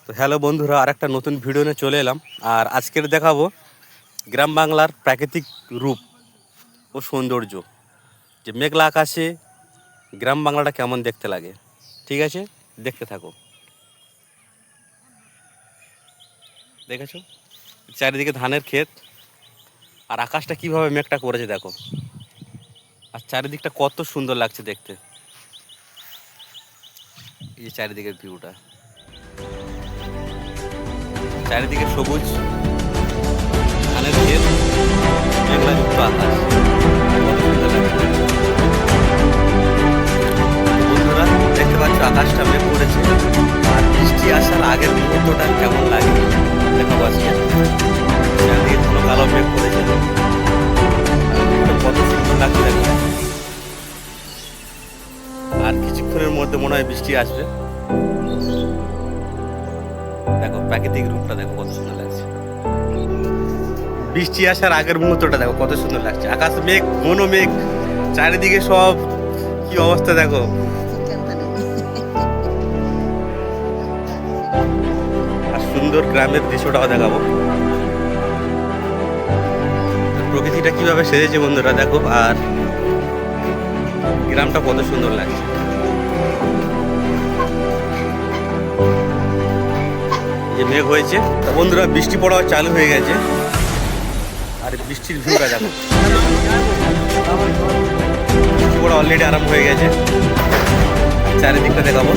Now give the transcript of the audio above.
তো হ্যালো বন্ধুরা, আরেকটা নতুন ভিডিও নিয়ে চলে এলাম। আর আজকের দেখাবো গ্রাম বাংলার প্রাকৃতিক রূপ ও সৌন্দর্য। যে মেঘলা আকাশে গ্রাম বাংলাটা কেমন দেখতে লাগে। ঠিক আছে, দেখতে থাকো। দেখেছো চারিদিকে ধানের ক্ষেত, আর আকাশটা কিভাবে মেঘটা করেছে দেখো। আর চারিদিকটা কত সুন্দর লাগছে দেখতে। এই যে চারিদিকের ভিউটা, চারিদিকে সবুজ ধানের ক্ষেত, মেঘলা যুক্ত আকাশ, কত সুন্দর লাগছে। বন্ধুরা দেখতে পাচ্ছ আকাশটা মেঘ করেছে, আর বৃষ্টি আসার আগের মুহূর্তটা কেমন লাগে দেখাবো আজকে। চারিদিকে কোনো কালো মেঘ করেছে, কত সুন্দর লাগছে দেখো। আর কিছুক্ষণের মধ্যে মনে হয় বৃষ্টি আসবে। দেখো প্রাকৃতিক রূপটা দেখো কত সুন্দর লাগছে। বৃষ্টি আসার আগের মুহূর্তটা দেখো কত সুন্দর লাগছে। আকাশ মেঘ, ঘন মেঘ, চারিদিকে সব কি অবস্থা দেখো। আর সুন্দর গ্রামের দৃশ্যটাও দেখাবো, প্রকৃতিটা কিভাবে সেজেছে বন্ধুরা দেখো। আর গ্রামটা কত সুন্দর লাগছে। যে মেঘ হয়েছে তা বন্ধুরা, বৃষ্টি পড়াও চালু হয়ে গেছে। আর বৃষ্টির ভিউটা দেখো, বৃষ্টি পড়া অলরেডি আরম্ভ হয়ে গেছে। চারিদিকটা দেখাবো।